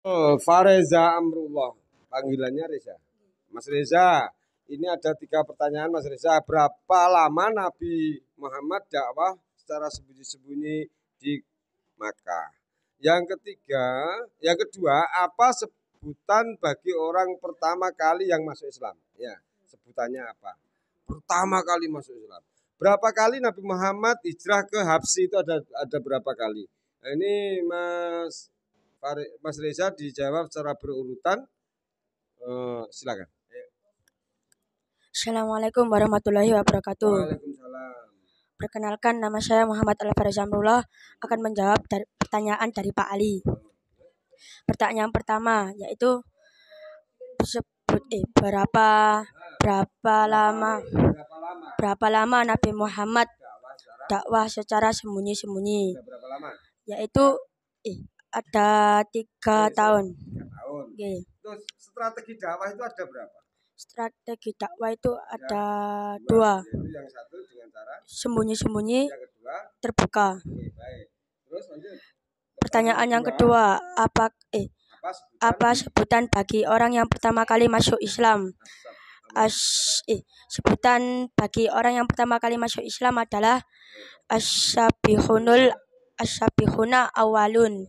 Oh, Fareza Amrullah, panggilannya Reza. Mas Reza, ini ada 3 pertanyaan Mas Reza. Berapa lama Nabi Muhammad dakwah secara sembunyi-sembunyi di Makkah? Yang kedua, apa sebutan bagi orang pertama kali yang masuk Islam? Ya, sebutannya apa? Pertama kali masuk Islam. Berapa kali Nabi Muhammad hijrah ke Habsyi itu ada berapa kali? Nah, ini Mas Reza dijawab secara berurutan. Silakan. Assalamualaikum warahmatullahi wabarakatuh. Waalaikumsalam. Perkenalkan, nama saya Muhammad Al-Farza Amrullah, akan menjawab pertanyaan dari Pak Ali. Pertanyaan pertama yaitu berapa lama Nabi Muhammad dakwah secara sembunyi-sembunyi? Berapa lama? Yaitu ada 3 tahun. 3 tahun. Okay. Terus strategi dakwah itu ada berapa? Strategi dakwah itu ada 2. Yaitu yang satu dengan cara sembunyi-sembunyi, yang kedua terbuka. Oke, baik. Terus lanjut. Pertanyaan yang kedua, apa sebutan bagi orang yang pertama kali masuk Islam? Sebutan bagi orang yang pertama kali masuk Islam adalah as-sabihuna awalun.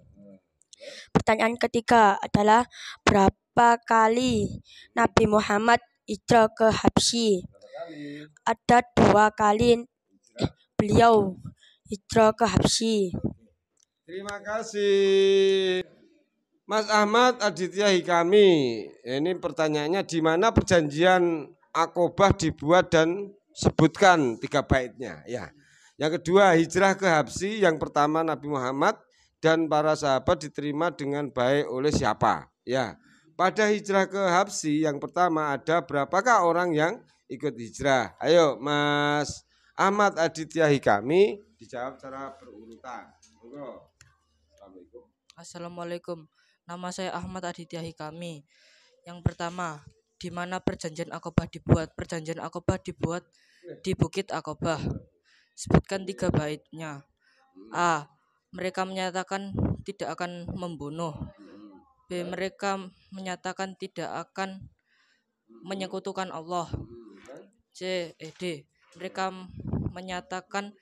Pertanyaan ketiga adalah berapa kali Nabi Muhammad hijrah ke Habsyi? Ada 2 kali beliau hijrah ke Habsyi. Terima kasih Mas Ahmad Aditya Hikami. Ini pertanyaannya, di mana perjanjian Aqobah dibuat dan sebutkan 3 baitnya. Ya. Yang kedua, hijrah ke Habsyi, yang pertama Nabi Muhammad dan para sahabat diterima dengan baik oleh siapa? Ya. Pada hijrah ke Habsyi yang pertama ada berapakah orang yang ikut hijrah? Ayo Mas Ahmad Aditya Hikami dijawab secara berurutan. Assalamualaikum. Nama saya Ahmad Aditya Hikami. Yang pertama, di mana perjanjian Aqobah dibuat? Perjanjian Aqobah dibuat di Bukit Aqobah. Sebutkan 3 baitnya. A. Mereka menyatakan tidak akan membunuh. B. Mereka menyatakan tidak akan menyekutukan Allah. D. Mereka menyatakan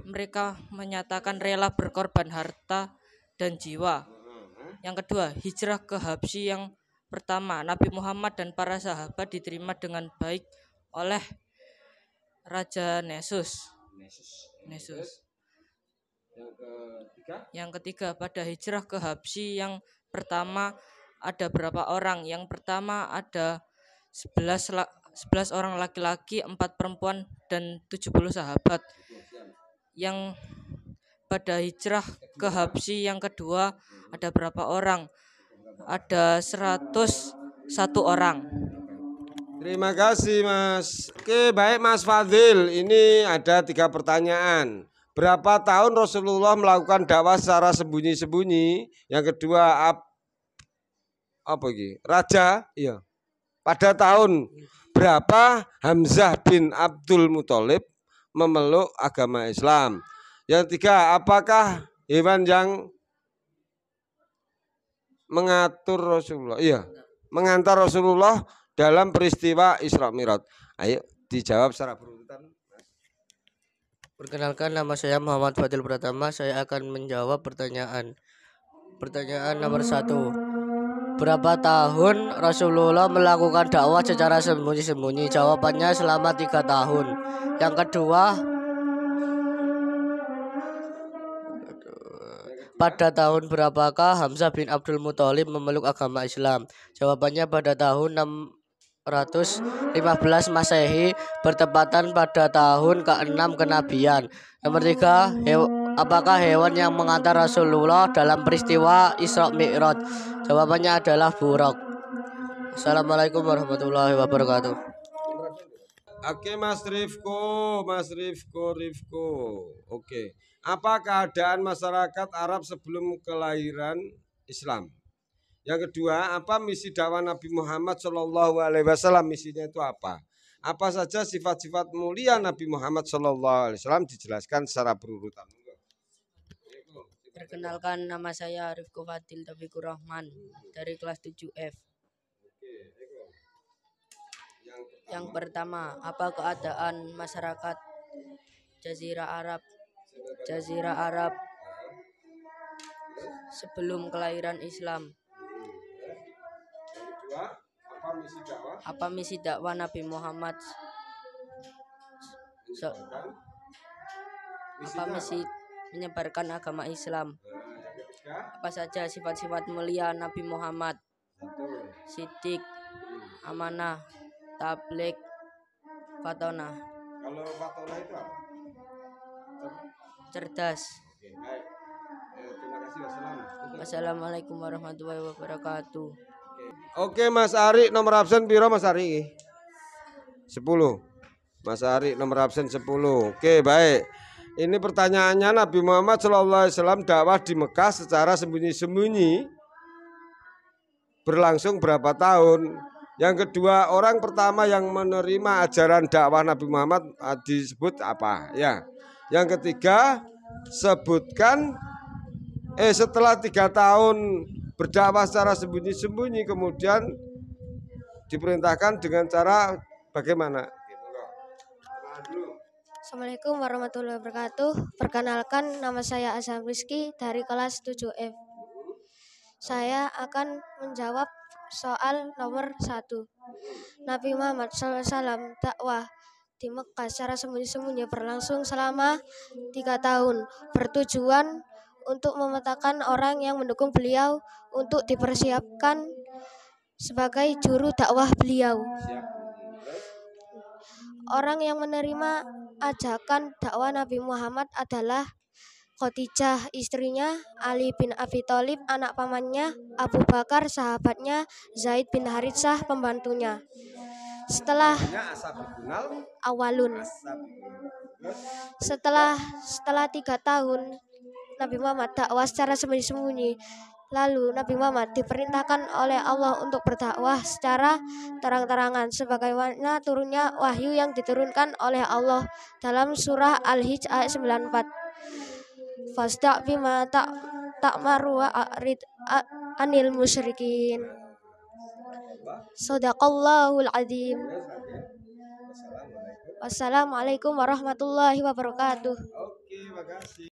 mereka menyatakan rela berkorban harta dan jiwa. Yang kedua, hijrah ke Habsyi yang pertama, Nabi Muhammad dan para sahabat diterima dengan baik oleh Raja Nesus. Yang ketiga, pada hijrah ke Habsyi yang pertama ada berapa orang? Yang pertama ada 11 orang laki-laki, 4 perempuan dan 70 sahabat. Yang pada hijrah ke Habsyi yang kedua ada berapa orang? Ada 101 orang. Terima kasih Mas. Oke, baik Mas Fadil. Ini ada 3 pertanyaan. Berapa tahun Rasulullah melakukan dakwah secara sembunyi-sembunyi? Yang kedua, apa ini? Raja, iya. Pada tahun berapa Hamzah bin Abdul Muthalib memeluk agama Islam? Yang 3, apakah hewan yang mengantar Rasulullah dalam peristiwa Isra Mi'raj? Ayo dijawab secara berurutan. Perkenalkan, nama saya Muhammad Fadil Pratama. Saya akan menjawab pertanyaan nomor 1. Berapa tahun Rasulullah melakukan dakwah secara sembunyi-sembunyi? Jawabannya selama 3 tahun. Yang kedua, pada tahun berapakah Hamzah bin Abdul Muthalib memeluk agama Islam? Jawabannya pada tahun 615 Masehi, bertepatan pada tahun ke-6 kenabian. Nomor 3, apakah hewan yang mengantar Rasulullah dalam peristiwa Isra Mi'raj? Jawabannya adalah buraq. Assalamualaikum warahmatullahi wabarakatuh. Oke Mas Rifko. Oke. Apa keadaan masyarakat Arab sebelum kelahiran Islam? Yang kedua, apa misi dakwah Nabi Muhammad SAW? Misinya itu apa? Apa saja sifat-sifat mulia Nabi Muhammad SAW? Dijelaskan secara berurutan. Perkenalkan, nama saya Rifko Fadil Taufikur Rahman dari kelas 7F. Yang pertama, apa keadaan masyarakat Jazirah Arab sebelum kelahiran Islam? Apa misi dakwah Nabi Muhammad? Apa misi menyebarkan agama Islam? Apa saja sifat-sifat mulia Nabi Muhammad? Siddiq, amanah, tabligh, fatonah. Kalau fatonah itu apa? Cerdas. Oke, baik. Terima kasih. Wassalamualaikum warahmatullahi wabarakatuh. Oke, Mas Ari nomor absen piro Mas Ari? 10. Mas Ari nomor absen 10. Oke, baik. Ini pertanyaannya, Nabi Muhammad SAW dakwah di Mekah secara sembunyi-sembunyi berlangsung berapa tahun? Yang kedua, orang pertama yang menerima ajaran dakwah Nabi Muhammad disebut apa? Ya. Yang ketiga, sebutkan setelah 3 tahun berdakwah secara sembunyi-sembunyi kemudian diperintahkan dengan cara bagaimana? Assalamualaikum warahmatullahi wabarakatuh. Perkenalkan, nama saya Azhar Rizky dari kelas 7F. Saya akan menjawab soal nomor 1. Nabi Muhammad SAW dakwah di Mekah secara sembunyi-sembunyi berlangsung selama 3 tahun. Bertujuan untuk memetakan orang yang mendukung beliau untuk dipersiapkan sebagai juru dakwah beliau. Orang yang menerima ajakan dakwah Nabi Muhammad adalah Khadijah, istrinya, Ali bin Abi Thalib, anak pamannya, Abu Bakar, sahabatnya, Zaid bin Haritsah, pembantunya. Setelah Setelah 3 tahun Nabi Muhammad dakwah secara sembunyi-sembunyi, lalu Nabi Muhammad diperintahkan oleh Allah untuk berdakwah secara terang-terangan sebagaimana turunnya wahyu yang diturunkan oleh Allah dalam surah Al-Hijj ayat 94. Fasda' bima ta'maru wa a'rid anil musyrikin. Shadaqallahul adzim. Wassalamualaikum warahmatullahi wabarakatuh. Oke, makasih.